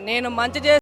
నేను మంచి చేసి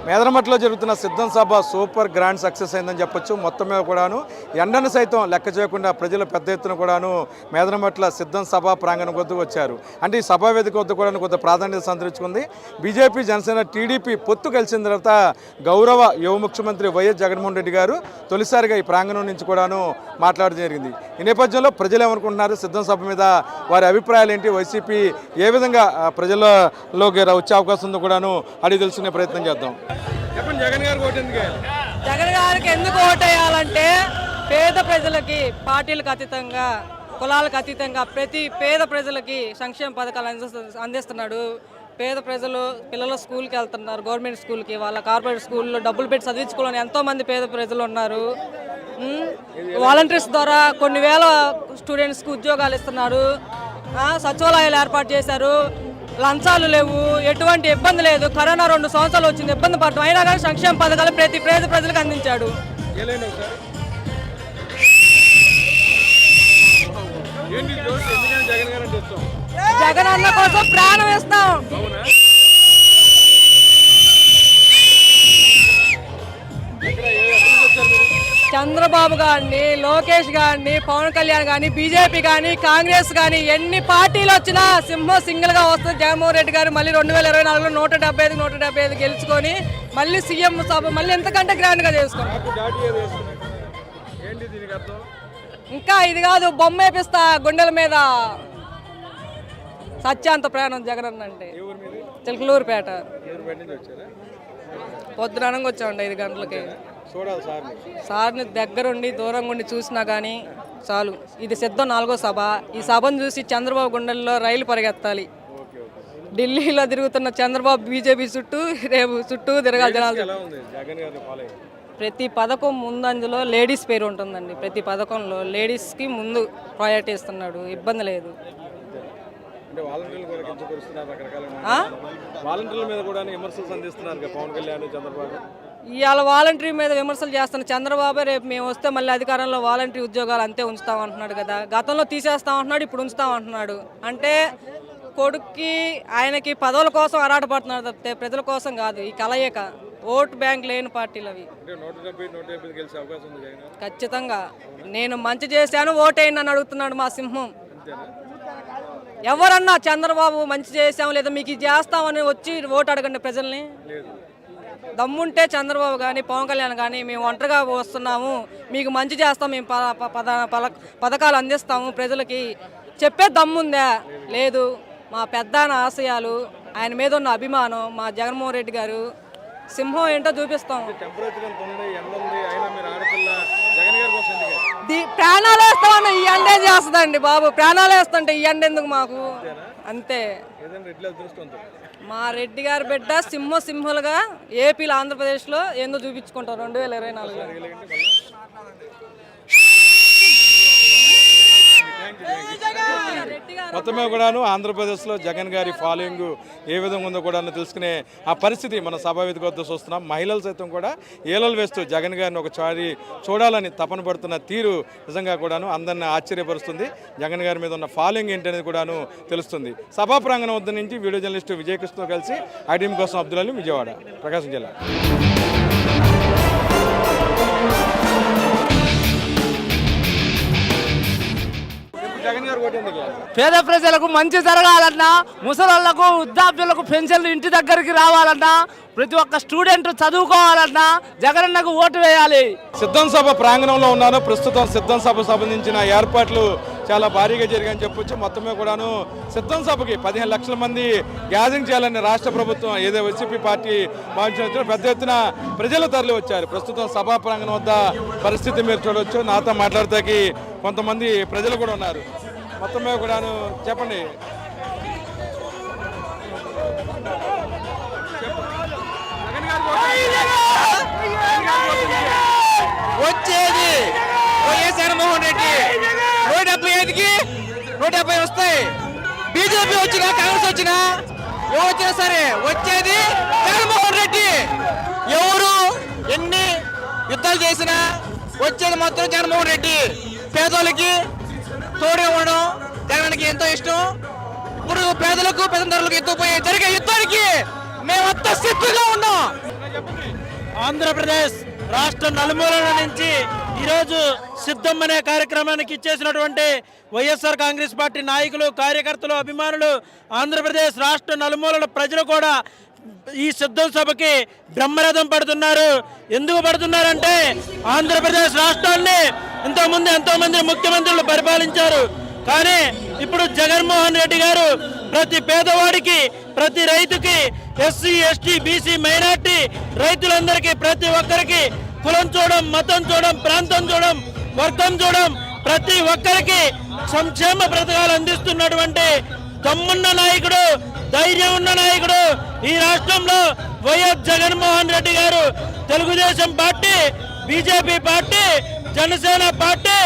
మేదరమట్లో జరుగుతున్న సిద్ధం సభ సూపర్ గ్రాండ్ సక్సెస్ అయిందని చెప్పొచ్చు. మొత్తం మీద కూడాను ఎండను సైతం లెక్క చేయకుండా ప్రజలు పెద్ద ఎత్తున కూడాను మేదరమట్ల సిద్ధం సభ ప్రాంగణం వద్దకు వచ్చారు. అంటే ఈ సభా వేదిక వద్ద కూడా కొంత ప్రాధాన్యత సంతరించుకుంది. బీజేపీ, జనసేన, టీడీపీ పొత్తు కలిసిన తర్వాత గౌరవ యువ ముఖ్యమంత్రి వైఎస్ జగన్మోహన్ రెడ్డి గారు తొలిసారిగా ఈ ప్రాంగణం నుంచి కూడాను మాట్లాడడం జరిగింది. ఈ నేపథ్యంలో ప్రజలు ఏమనుకుంటున్నారు, సిద్ధం సభ మీద వారి అభిప్రాయాలు ఏంటి, వైసీపీ ఏ విధంగా ప్రజల్లోకి వచ్చే అవకాశం ఉందో కూడాను అడిగి తెలుసుకునే ప్రయత్నం చేద్దాం. జగన్ గారికి ఎందుకు ఓటేయాలంటే పేద ప్రజలకి పార్టీలకు అతీతంగా, కులాలకు అతీతంగా ప్రతి పేద ప్రజలకి సంక్షేమ పథకాలు అందిస్తున్నాడు. పేద ప్రజలు పిల్లలు స్కూల్కి వెళ్తున్నారు, గవర్నమెంట్ స్కూల్కి, వాళ్ళ కార్పొరేట్ స్కూల్లో డబ్బులు పెట్టి చదివించుకోవాలని ఎంతోమంది పేద ప్రజలు ఉన్నారు. వాలంటీర్స్ ద్వారా కొన్ని వేల స్టూడెంట్స్కి ఉద్యోగాలు ఇస్తున్నారు. సచివాలయాలు ఏర్పాటు చేశారు. లంచాలు లేవు, ఎటువంటి ఇబ్బంది లేదు. కరోనా 2 సంవత్సరాలు వచ్చింది, ఇబ్బంది పడటం, అయినా కానీ సంక్షేమ పథకాలు ప్రతి పేద ప్రజలకు అందించాడు. జగన్ అన్న కోసం ప్రాణం ఇస్తాం. చంద్రబాబు గారిని, లోకేష్ గారిని, పవన్ కళ్యాణ్ గారిని, బీజేపీ కానీ, కాంగ్రెస్ కానీ ఎన్ని పార్టీలు వచ్చినా సింహం సింగిల్ గా వస్తుంది. జగన్మోహన్ రెడ్డి గారు మళ్ళీ 2024లో 175 గెలుచుకొని మళ్ళీ సీఎం సభ మళ్ళీ ఎంతకంటే గ్రాండ్ గా చేసుకున్నాం. ఇంకా ఇది కాదు, బొమ్మ వేపిస్తా గుండెల మీద. సత్యాంత ప్రయాణం జగన్ అన్న అంటే. చిలకలూరుపేట. పొద్దుననంగా వచ్చామండి 5 గంటలకి. సార్ని దగ్గరుండి దూరంగా ఉండి చూసినా కానీ చాలు. ఇది సిద్ధం 4వ సభ. ఈ సభను చూసి చంద్రబాబు గుండెల్లో రైలు పరిగెత్తాలి. ఢిల్లీలో తిరుగుతున్న చంద్రబాబు బీజేపీ చుట్టూ తిరగాలి జనాలు. ప్రతి పథకం ముందు అందులో లేడీస్ పేరు ఉంటుందండి. ప్రతి పథకంలో లేడీస్కి ముందు ప్రయారిటీ ఇస్తున్నాడు, ఇబ్బంది లేదు. ఇవాళ వాలంటరీ మీద విమర్శలు చేస్తున్న చంద్రబాబు రేపు మేము వస్తే మళ్ళీ అధికారంలో వాలంటరీ ఉద్యోగాలు అంతే ఉంచుతామంటున్నాడు కదా. గతంలో తీసేస్తామంటున్నాడు, ఇప్పుడు ఉంచుతామంటున్నాడు. అంటే కొడుక్కి ఆయనకి పదవుల కోసం ఆరాటపడుతున్నారు తప్పితే ప్రజల కోసం కాదు. ఈ కలయిక ఓటు బ్యాంక్ లేని పార్టీలు అవి. ఖచ్చితంగా నేను మంచి చేశాను ఓటేయండి అని అడుగుతున్నాడు మా సింహం. ఎవరన్నా చంద్రబాబు మంచి చేసాము లేదా మీకు ఇది చేస్తామని వచ్చి ఓటు అడగండి ప్రజల్ని. దమ్ముంటే చంద్రబాబు కానీ, పవన్ కళ్యాణ్ కానీ మేము ఒంటరిగా వస్తున్నాము, మీకు మంచి చేస్తాం, మేము పథకాలు అందిస్తాము ప్రజలకి చెప్పే దమ్ముందా? లేదు. మా పెద్దాన ఆశయాలు, ఆయన మీద ఉన్న అభిమానం, మా జగన్మోహన్ రెడ్డి గారు సింహం ఏంటో చూపిస్తాం. ప్రాణాలు వేస్తామన్న ఈ ఎండే చేస్తుందండి బాబు. ప్రాణాలు వేస్తుంటే ఈ ఎండ ఎందుకు మాకు? అంతే. మా రెడ్డి గారి బిడ్డ సింహలుగా ఏపీలో, ఆంధ్రప్రదేశ్లో ఏందో చూపించుకుంటాం 2024లో. మొత్తమే కూడాను ఆంధ్రప్రదేశ్లో జగన్ గారి ఫాలోయింగ్ ఏ విధంగా ఉందో కూడా తెలుసుకునే ఆ పరిస్థితి మన సభావేదిక వద్ద చూస్తున్నాం. మహిళలు సైతం కూడా ఏలలు వేస్తూ జగన్ గారిని ఒకసారి చూడాలని తపన పడుతున్న తీరు నిజంగా కూడాను అందరిని ఆశ్చర్యపరుస్తుంది. జగన్ గారి మీద ఉన్న ఫాలోయింగ్ ఏంటనేది కూడాను తెలుస్తుంది. సభా ప్రాంగణం వద్ద నుంచి వీడియో జర్నలిస్టు విజయకృష్ణతో కలిసి ఐటీఎం కోసం అబ్దుల్ అలీ, విజయవాడ, ప్రకాశం జిల్లా. పేద ప్రజలకు మంచి జరగాలన్నా, ముసలాళ్లకు, వృద్ధాప్యులకు పెన్షన్లు ఇంటి దగ్గరికి రావాలన్నా, ప్రతి ఒక్క స్టూడెంట్ చదువుకోవాలన్నా జగనన్నకు ఓటు వేయాలి. సిద్ధం సభ ప్రాంగణంలో ఉన్నాను. ప్రస్తుతం సిద్ధం సభ సంబంధించిన ఏర్పాట్లు చాలా భారీగా జరిగాయని చెప్పొచ్చు. మొత్తమే కూడాను సిద్ధం సభకి 15 లక్షల మంది గ్యాదరింగ్ చేయాలని రాష్ట్ర ప్రభుత్వం ఏదో వైసీపీ పార్టీ భావించిన పెద్ద ఎత్తున ప్రజలు తరలి వచ్చారు. ప్రస్తుతం సభా ప్రాంగణం వద్ద పరిస్థితి మీరు చూడవచ్చు. నాతో మాట్లాడతాకి కొంతమంది ప్రజలు కూడా ఉన్నారు. మొత్తమే కూడాను చెప్పండి. వచ్చేది వైఎస్ జగన్మోహన్ రెడ్డి. 175కి 170 వస్తాయి. బీజేపీ వచ్చినా కాంగ్రెస్ వచ్చినా ఎవరు వచ్చినా సరే వచ్చేది జగన్మోహన్ రెడ్డి. ఎవరు ఎన్ని యుద్ధాలు చేసినా వచ్చేది మాత్రం జగన్మోహన్ రెడ్డి. పేదోళ్ళకి తోడుగా ఉండడం జగన్కి ఎంతో ఇష్టం. ఇప్పుడు పేదలకు పెద్దలకు ఎత్తుపోయే జరిగే యుద్ధానికి మేమంతా సిద్ధంగా ఉన్నాం. ఆంధ్రప్రదేశ్ రాష్ట్ర నలుమూలల నుంచి ఈరోజు సిద్ధం అనే కార్యక్రమానికి ఇచ్చేసినటువంటి వైఎస్ఆర్ కాంగ్రెస్ పార్టీ నాయకులు, కార్యకర్తలు, అభిమానులు, ఆంధ్రప్రదేశ్ రాష్ట్ర నలుమూలల ప్రజలు కూడా ఈ సిద్ధం సభకి బ్రహ్మరథం పడుతున్నారు. ఎందుకు పడుతున్నారంటే ఆంధ్రప్రదేశ్ రాష్ట్రాన్ని ఇంతకుముందు ఎంతోమంది ముఖ్యమంత్రులు పరిపాలించారు. కానీ ఇప్పుడు జగన్మోహన్ రెడ్డి గారు ప్రతి పేదవాడికి, ప్రతి రైతుకి, ఎస్సీ, ఎస్టీ, బీసీ, మైనార్టీ రైతులందరికీ, ప్రతి ఒక్కరికి కులం చూడడం, మతం చూడడం, ప్రాంతం చూడడం, వర్గం చూడడం, ప్రతి ఒక్కరికి సంక్షేమ పథకాలు అందిస్తున్నటువంటి దమ్మున్న నాయకుడు, ధైర్యం ఉన్న నాయకుడు ఈ రాష్ట్రంలో వైఎస్ జగన్మోహన్ రెడ్డి గారు. Telugu Desam party, BJP party, Janasena party,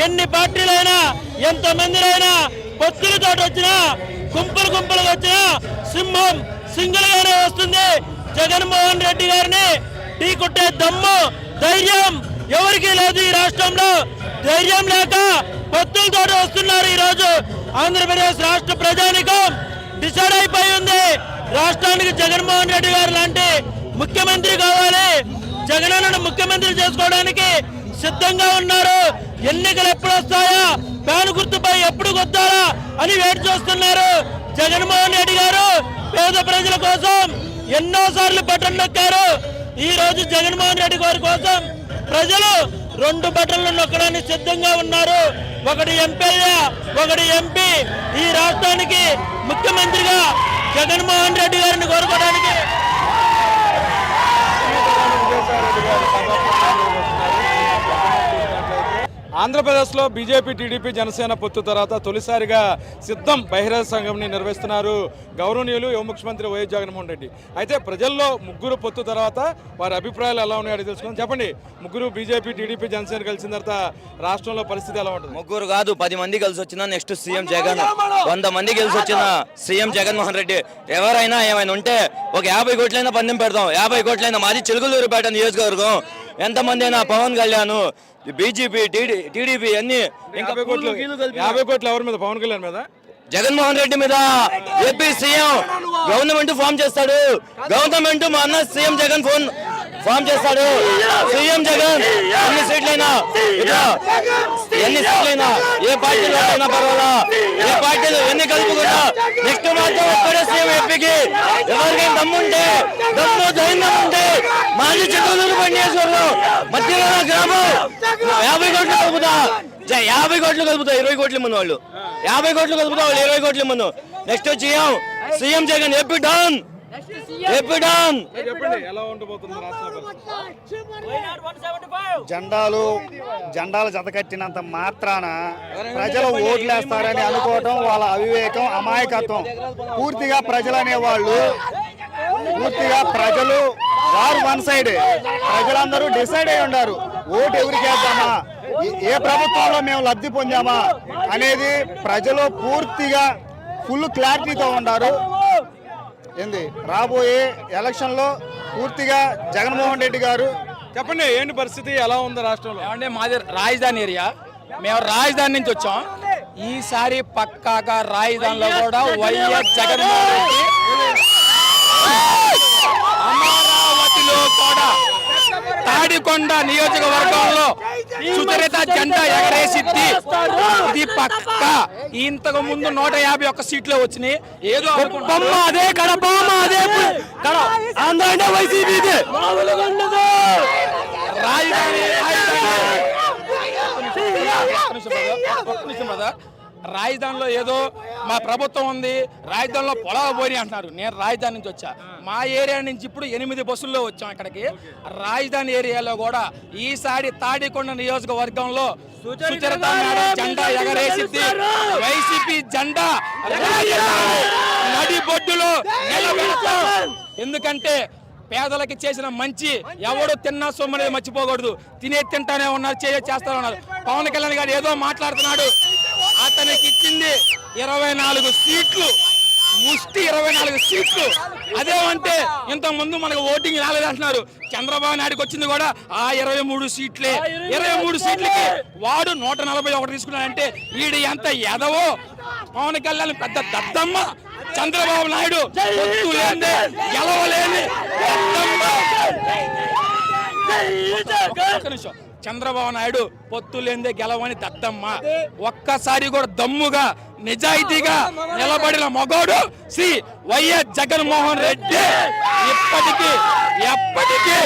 ఎన్ని పార్టీలైనా, ఎంతమందిలైనా పొత్తులతో వచ్చినా, గుంపులు గుంపులుగా వచ్చినా సింహం సింగిల్ గానే వస్తుంది. జగన్మోహన్ రెడ్డి గారిని ఢీ కొట్టే దమ్ము, ధైర్యం ఎవరికి లేదు ఈ రాష్ట్రంలో. ధైర్యం లేక పొత్తులతో వస్తున్నారు. ఈ రోజు ఆంధ్రప్రదేశ్ రాష్ట్ర ప్రజానికం డిసైడ్ అయిపోయి ఉంది. రాష్ట్రానికి జగన్మోహన్ రెడ్డి గారు లాంటి ముఖ్యమంత్రి కావాలి. జగనన్నను ముఖ్యమంత్రి చేసుకోవడానికి సిద్ధంగా ఉన్నారు. ఎన్నికలు ఎప్పుడు వస్తాయా, ఫ్యాన్ గుర్తుపై ఎప్పుడు కొట్టాలా అని వెయిట్ చేస్తున్నారు. జగన్మోహన్ రెడ్డి గారు పేద ప్రజల కోసం ఎన్నోసార్లు బటన్ నొక్కారు. ఈ రోజు జగన్మోహన్ రెడ్డి గారి కోసం ప్రజలు 2 బటన్లు నొక్కడానికి సిద్ధంగా ఉన్నారు. ఒకటి ఎమ్మెల్యే, ఒకటి ఎంపీ. ఈ రాష్ట్రానికి ముఖ్యమంత్రిగా జగన్మోహన్ రెడ్డి గారిని కోరుకోవడానికి ఆంధ్రప్రదేశ్లో బీజేపీ, టీడీపీ, జనసేన పొత్తు తర్వాత తొలిసారిగా సిద్ధం బహిరంగ సంఘంని నిర్వహిస్తున్నారు గౌరవనీయులు యువ ముఖ్యమంత్రి వైఎస్ జగన్మోహన్ రెడ్డి. అయితే ప్రజల్లో ముగ్గురు పొత్తు తర్వాత వారి అభిప్రాయాలు ఎలా ఉన్నాయో తెలుసుకుందాం. చెప్పండి, ముగ్గురు బీజేపీ, టీడీపీ, జనసేన కలిసిన తర్వాత రాష్ట్రంలో పరిస్థితి ఎలా ఉంటుంది? ముగ్గురు కాదు 10 మంది కలిసి వచ్చిన నెక్స్ట్ సీఎం జగన్. 100 మంది కలిసి వచ్చిన సీఎం జగన్మోహన్ రెడ్డి. ఎవరైనా ఏమైనా ఉంటే ఒక 50 కోట్లైనా పందెం పెడతాం. 50 కోట్లైనా. మాది చిలుకలూరుపేట నియోజకవర్గం. ఎంతమంది అయినా పవన్ కళ్యాణ్, బీజేపీ, టీడీపీ అన్ని ఇంకా 50 కోట్లు ఎవరి మీద? పవన్ కళ్యాణ్ మీద, జగన్మోహన్ రెడ్డి మీద. ఏపీ సీఎం గవర్నమెంట్ ఫామ్ చేస్తాడు. గవర్నమెంట్ మా అన్న సీఎం జగన్ ఫామ్ చేస్తాడు. సీఎం జగన్ ఎన్ని సీట్లైనా, ఏ పార్టీలో అయినా పర్వాలా, ఏ పార్టీలు ఎన్ని కలుపుకున్నా నెక్స్ట్ మాత్రం ఒక్కడే సీఎం ఏపీకి. ఎవరికైనా దమ్ముంటే, దమ్ము ధైర్యం ఉంటే మాజీ చిత్తూరు పనిచేసేవారు మధ్యలో గ్రామం 50 కోట్లు కలుపుతా. 50 కోట్లు కలుపుతా. 20 కోట్ల ముందు వాళ్ళు 50 కోట్లు కలుపుతా. వాళ్ళు 20 కోట్ల ముందు. Next CM Jagan. AP down, AP down. చెప్పండి ఎలా ఉండబోతుంది రాష్ట్రంలో? జెండాలు జతకట్టినంత మాత్రాన ప్రజలు ఓట్లేస్తారని అనుకోవటం వాళ్ళ అవివేకం, అమాయకత్వం. పూర్తిగా ప్రజలు అనేవాళ్ళు, పూర్తిగా ప్రజలు వారు వన్ సైడ్. ప్రజలందరూ డిసైడ్ అయి ఉన్నారు ఓటు ఎవరికి వేద్దామా, ఏ ప్రభుత్వంలో మేము లబ్ధి పొందామా అనేది ప్రజలు పూర్తిగా ఫుల్ క్లారిటీతో ఉన్నారు. ఏంది రాబోయే ఎలక్షన్లో పూర్తిగా జగన్మోహన్ రెడ్డి గారు. చెప్పండి, ఏంటి పరిస్థితి ఎలా ఉంది రాష్ట్రంలో? ఏమంటే మాది రాజధాని ఏరియా. మేము రాజధాని నుంచి వచ్చాం. ఈసారి పక్కాగా రాజధానిలో కూడా వైఎస్ జగన్మోహన్ రెడ్డి, అమరావతిలో కూడా తాడికొండ నియోజకవర్గంలో సుచరిత జెండా ఎగరేసిద్ది. ఇది పక్క. ఇంతకు ముందు 151 సీట్లు వచ్చినాయి. ఏదో బొమ్మ అదే కడప, అదే ఆంధ్ర వైసీపీ రాజధాని. రాజధానిలో ఏదో మా ప్రభుత్వం ఉంది, రాజధానిలో పొలాలు పోయి అంటున్నారు. నేను రాజధాని నుంచి వచ్చా. మా ఏరియా నుంచి ఇప్పుడు 8 బస్సుల్లో వచ్చాం ఇక్కడికి. రాజధాని ఏరియాలో కూడా ఈసారి తాడికొండ నియోజకవర్గంలో సుచరిత మేడం జెండా ఎగరేసిద్ది. వైసీపీ జెండా నడి బొడ్డులో నిలబెడతాం. ఎందుకంటే పేదలకి చేసిన మంచి ఎవడు తిన్నా సొమ్ము అనేది మర్చిపోకూడదు. తింటానే ఉన్నారు, చేస్తా ఉన్నారు. పవన్ కళ్యాణ్ గారు ఏదో మాట్లాడుతున్నాడు. అతనికి ఇచ్చింది 24 సీట్లు, ముష్టి 24 సీట్లు. అదేమంటే ఇంతకుముందు మనకు ఓటింగ్ రాలేదంటున్నారు. చంద్రబాబు నాయుడుకి వచ్చింది కూడా ఆ 23 సీట్లే. 23 సీట్లకి వాడు 141 తీసుకున్నాడంటే వీడు ఎంత ఎదవో. పవన్ కళ్యాణ్ పెద్ద దద్దమ్మ, చంద్రబాబు నాయుడు గెలవలేని దద్దమ్మ. ఒక్క నిమిషం. చంద్రబాబు నాయుడు పొత్తు లేదే గెలవని దద్దమ్మ. ఒక్కసారి కూడా దమ్ముగా నిజాయితీగా నిలబడిన మగోడు శ్రీ వైఎస్ జగన్మోహన్ రెడ్డి. ఎప్పటికీ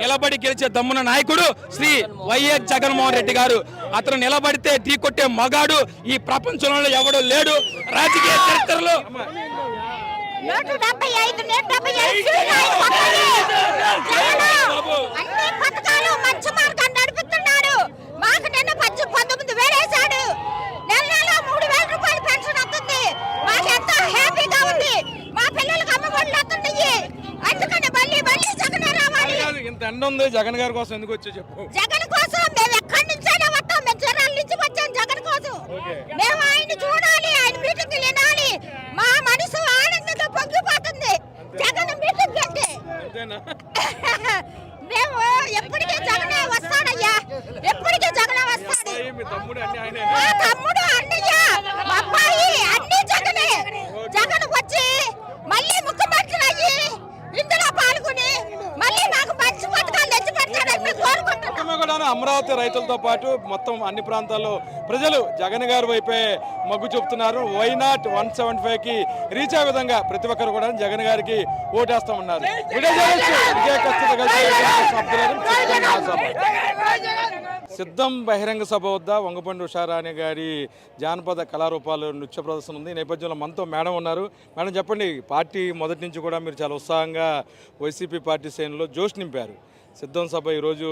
నిలబడి గెలిచే దమ్మున నాయకుడు శ్రీ వైఎస్ జగన్మోహన్ రెడ్డి గారు. అతను నిలబడితే ఢీ కొట్టే మగాడు ఈ ప్రపంచంలో ఎవడో లేడు. రాజకీయ చరిత్రలో 175 అన్ని పథకాలు మంచి మార్గం నడిపిస్తున్నాడు. మాకు నిన్న 19 వేలేశాడు. నెల 3000 రూపాయలు పెన్షన్ వస్తుంది. మాకు ఎంతో హ్యాపీగా ఉంది. మా పిల్లలకు అమ్మఒడులు వస్తున్నాయి. అందుకని మళ్ళీ జగన్ రావాలి. ఇంత ఎండ ఉంది, జగన్ గారి కోసం ఎందుకు వచ్చా చెప్పు. జగన్ కోసం మేము ఎక్కడి నుంచైనా వస్తాం. మేము జనాల నుంచి వచ్చాం జగన్ కోసం. మేము ఆయన చూడాలి, ఆయన మీటింగ్ వినాలి. మా మనసు ఆనందంగా పొంగిపోతుంది జగన్ మీటింగ్ అంటే. మేము ఎప్పటికీ జగనే వస్తాడయ్యా, ఎప్పటికీ జగనే వస్తాడు. మా తమ్ముడు, అన్నయ్య, మా అబ్బాయి అన్ని జగనే. జగన్ వచ్చి మళ్ళీ ముఖ్యమంత్రి అయ్యి ఇందులో పాల్గొని మళ్ళీ మాకు మంచి పథకాలు తెచ్చి పెడతాడని కోరుకుంటున్నాం. అమరావతి రైతులతో పాటు మొత్తం అన్ని ప్రాంతాల్లో ప్రజలు జగన్ గారి వైపే మొగ్గు చూపుతున్నారు. వైనాట్ 175కి రీచ్ అయ్యే విధంగా ప్రతి ఒక్కరు కూడా జగన్ గారికి ఓటేస్తామన్నారు. సిద్ధం బహిరంగ సభ వద్ద వంగపండు ఉషారాణి గారి జానపద కళారూపాలు నృత్య ప్రదర్శన ఉంది. ఈ నేపథ్యంలో మనతో మేడం ఉన్నారు. మేడం చెప్పండి, పార్టీ మొదటి నుంచి కూడా మీరు చాలా ఉత్సాహంగా వైసీపీ పార్టీ శ్రేణుల్లో జోష్ నింపారు. సిద్ధం సభ ఈరోజు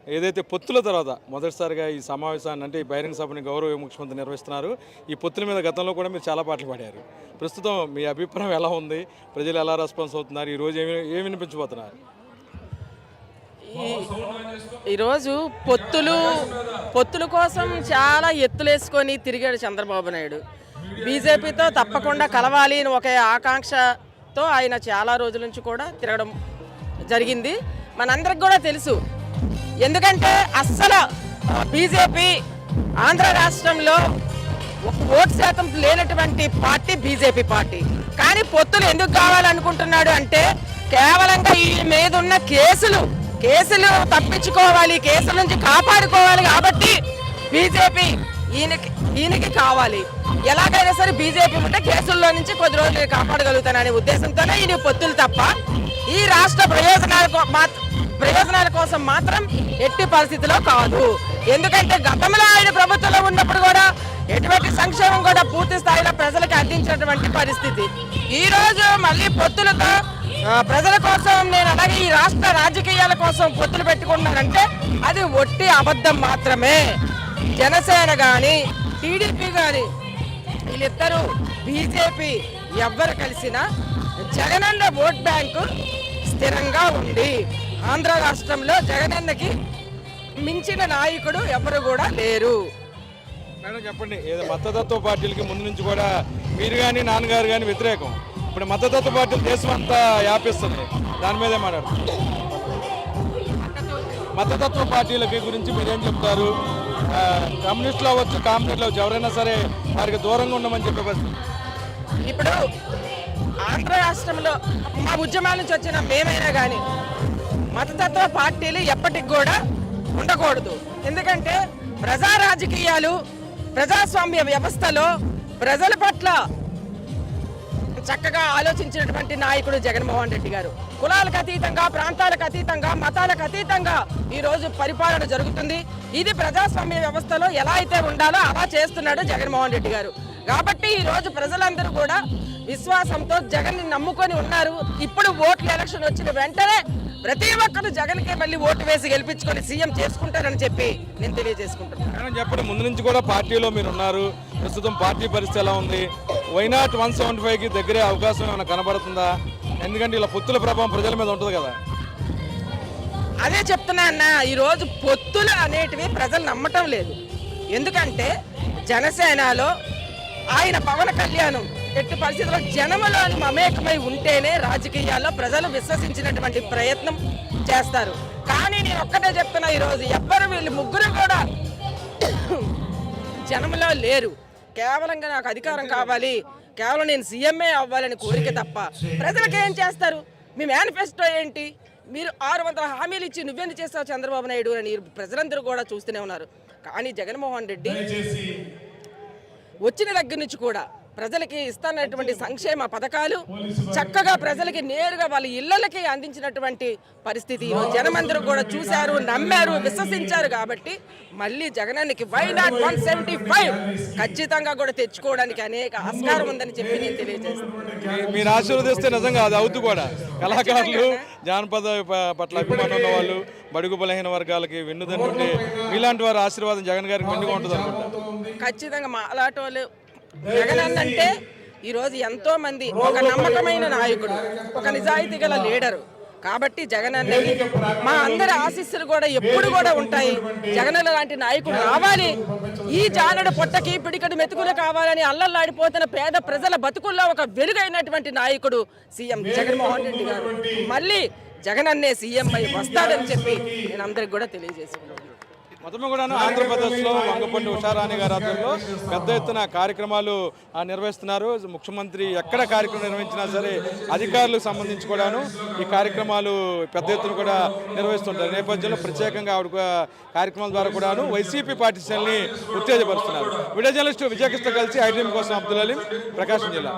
ఏదైతే పొత్తుల తర్వాత మొదటిసారిగా ఈ సమావేశాన్ని అంటే ఈ బహిరంగ సభని గౌరవ ముఖ్యమంత్రి నిర్వహిస్తున్నారు. ఈ పొత్తుల మీద గతంలో కూడా మీరు చాలా పాటలు పాడారు. ప్రస్తుతం మీ అభిప్రాయం ఎలా ఉంది? ప్రజలు ఎలా రెస్పాన్స్ అవుతున్నారు? ఈరోజు ఏమి వినిపించబోతున్నారు? ఈరోజు పొత్తుల కోసం చాలా ఎత్తులేసుకొని తిరిగాడు చంద్రబాబు నాయుడు. బీజేపీతో తప్పకుండా కలవాలి అని ఒక ఆకాంక్షతో ఆయన చాలా రోజుల నుంచి కూడా తిరగడం జరిగింది. మనందరికి కూడా తెలుసు. ఎందుకంటే అస్సలు బీజేపీ ఆంధ్ర రాష్ట్రంలో ఓటు శాతం లేనటువంటి పార్టీ బీజేపీ పార్టీ. కానీ పొత్తులు ఎందుకు కావాలనుకుంటున్నాడు అంటే కేవలంగా ఈ మీద ఉన్న కేసులు తప్పించుకోవాలి, కేసుల నుంచి కాపాడుకోవాలి. కాబట్టి బీజేపీ ఈయనకి కావాలి. ఎలాగైనా సరే బీజేపీ ఉంటే కేసుల్లో నుంచి కొద్ది రోజులు కాపాడగలుగుతాననే ఉద్దేశంతోనే ఈయన పొత్తులు తప్ప ఈ రాష్ట్ర ప్రయోజనాల కోసం మాత్రం ఎట్టి పరిస్థితిలో కాదు. ఎందుకంటే గతంలో ఆయన ప్రభుత్వంలో ఉన్నప్పుడు కూడా ఎటువంటి సంక్షేమం కూడా పూర్తి స్థాయిలో ప్రజలకు అందించినటువంటి పరిస్థితి. ఈ రోజు మళ్ళీ పొత్తులతో ప్రజల కోసం నేను అలాగే ఈ రాష్ట్ర రాజకీయాల కోసం పొత్తులు పెట్టుకున్నానంటే అది ఒట్టి అబద్ధం మాత్రమే. జనసేన కానీ టీడీపీ కానీ వీళ్ళిద్దరూ బీజేపీ ఎవ్వరు కలిసినా జగనన్న ఓట్ బ్యాంకు స్థిరంగా ఉంది. ఆంధ్ర రాష్ట్రంలో జగనన్నకి మించిన నాయకుడు ఎవరు కూడా లేరు. మేడం చెప్పండి, ఏదో మతతత్వ పార్టీలకి ముందు నుంచి కూడా మీరు కానీ నాన్నగారు కానీ వ్యతిరేకం. ఇప్పుడు మతతత్వ పార్టీలు దేశం అంతా వ్యాపిస్తుంది, దాని మీదే మాట్లాడుతున్నారు. మతతత్వ పార్టీలకి గురించి మీరేం చెప్తారు? కమ్యూనిస్టులు అవ్వచ్చు, కామ్రేడ్లు అవ్వచ్చు, ఎవరైనా సరే వారికి దూరంగా ఉండమని చెప్పే పరిస్థితి. ఇప్పుడు ఆంధ్ర రాష్ట్రంలో మా ఉద్యమాల నుంచి వచ్చిన మేమైనా కానీ మతతత్వ పార్టీలు ఎప్పటికి కూడా ఉండకూడదు. ఎందుకంటే ప్రజా రాజకీయాలు ప్రజాస్వామ్య వ్యవస్థలో ప్రజల పట్ల చక్కగా ఆలోచించినటువంటి నాయకుడు జగన్మోహన్ రెడ్డి గారు. కులాలకు అతీతంగా, ప్రాంతాలకు అతీతంగా, మతాలకు అతీతంగా ఈరోజు పరిపాలన జరుగుతుంది. ఇది ప్రజాస్వామ్య వ్యవస్థలో ఎలా అయితే ఉండాలో అలా చేస్తున్నాడు జగన్మోహన్ రెడ్డి గారు. కాబట్టి ఈరోజు ప్రజలందరూ కూడా విశ్వాసంతో జగన్ని నమ్ముకొని ఉన్నారు. ఇప్పుడు ఓట్ల ఎలక్షన్ వచ్చిన వెంటనే ప్రతి ఒక్కరు జగన్కే మళ్ళీ ఓటు వేసి గెలిపించుకొని సీఎం చేసుకుంటారని చెప్పి నేను తెలియజేసుకుంటున్నాను. చెప్పండి, ముందు నుంచి కూడా పార్టీలో మీరు ఉన్నారు. ప్రస్తుతం పార్టీ పరిస్థితి ఎలా ఉంది? వైనాట్ 175కి దగ్గరే అవకాశం ఏమైనా కనబడుతుందా? ఎందుకంటే ఇలా పొత్తుల ప్రభావం ప్రజల మీద ఉంటుంది కదా. అదే చెప్తున్నా అన్న, ఈరోజు పొత్తులు అనేటివి ప్రజలు నమ్మటం లేదు. ఎందుకంటే జనసేనలో ఆయన పవన్ కళ్యాణ్ ఎట్టి పరిస్థితుల్లో జనములో మమేకమై ఉంటేనే రాజకీయాల్లో ప్రజలు విశ్వసించినటువంటి ప్రయత్నం చేస్తారు. కానీ నేను ఒక్కటే చెప్తున్నా, ఈరోజు ఎవ్వరు వీళ్ళు ముగ్గురు కూడా జనంలో లేరు. కేవలంగా నాకు అధికారం కావాలి, కేవలం నేను సీఎంఏ అవ్వాలని కోరిక తప్ప ప్రజలకు ఏం చేస్తారు? మీ మేనిఫెస్టో ఏంటి? మీరు 600 హామీలు ఇచ్చి నువ్వెందుకు చేస్తావు చంద్రబాబు నాయుడు అని ప్రజలందరూ కూడా చూస్తూనే ఉన్నారు. కానీ జగన్మోహన్ రెడ్డి వచ్చిన దగ్గర నుంచి కూడా ప్రజలకి ఇస్తున్నటువంటి సంక్షేమ పథకాలు చక్కగా ప్రజలకి నేరుగా వాళ్ళ ఇళ్లకి అందించినటువంటి పరిస్థితి జనమందరూ కూడా చూశారు, నమ్మారు, విశ్వసించారు. కాబట్టి మళ్ళీ జగనానికి వై నాట్ 175 ఖచ్చితంగా కూడా తెచ్చుకోవడానికి అనేక ఆస్కారం ఉందని చెప్పి నేను తెలియజేస్తాను. మీరు ఆశీర్వదిస్తే నిజంగా అది అవుతూ కూడా కళాకారులు, జానపద పట్ల అభిమానం ఉన్న వాళ్ళు, బడుగు బలహీన వర్గాలకి వెన్నుదన్నుంటే మీలాంటి వారి ఆశీర్వాదం జగన్ గారికి మెండుగా ఉంటుంది అనుకుంటా. ఖచ్చితంగా మా అలాంటి వాళ్ళు జగన్ అంటే ఈరోజు ఎంతో మంది ఒక నమ్మకమైన నాయకుడు, ఒక నిజాయితీ గల లీడరు. కాబట్టి జగన్ అనేది మా అందరి ఆశీస్సులు కూడా ఎప్పుడు కూడా ఉంటాయి. జగన్ లాంటి నాయకుడు రావాలి. ఈ జానడు పొట్టకి పిడికడు మెతుకులు కావాలని అల్లల్లాడిపోతున్న పేద ప్రజల బతుకుల్లో ఒక వెలుగైనటువంటి నాయకుడు సీఎం జగన్మోహన్ రెడ్డి గారు. మళ్ళీ జగన్ అన్నే సీఎం అయి వస్తాడని చెప్పి నేను అందరికి కూడా తెలియజేసుకున్నాను. మొత్తమే కూడా ఆంధ్రప్రదేశ్లో వంగపల్లి ఉషారాణి గారి ఆధ్వర్యంలో పెద్ద ఎత్తున కార్యక్రమాలు నిర్వహిస్తున్నారు. ముఖ్యమంత్రి ఎక్కడ కార్యక్రమం నిర్వహించినా సరే అధికారులకు సంబంధించి కూడాను ఈ కార్యక్రమాలు పెద్ద ఎత్తున కూడా నిర్వహిస్తుంటారు. నేపథ్యంలో ప్రత్యేకంగా ఆవిడ కార్యక్రమాల ద్వారా కూడాను వైసీపీ పార్టీ శ్రేణుల్ని ఉత్తేజపరుస్తున్నారు. వీడియో జర్నలిస్టు విజయకృష్ణ కలిసి ఐటీఎం కోసం అబ్దుల్ అలీం, ప్రకాశం జిల్లా.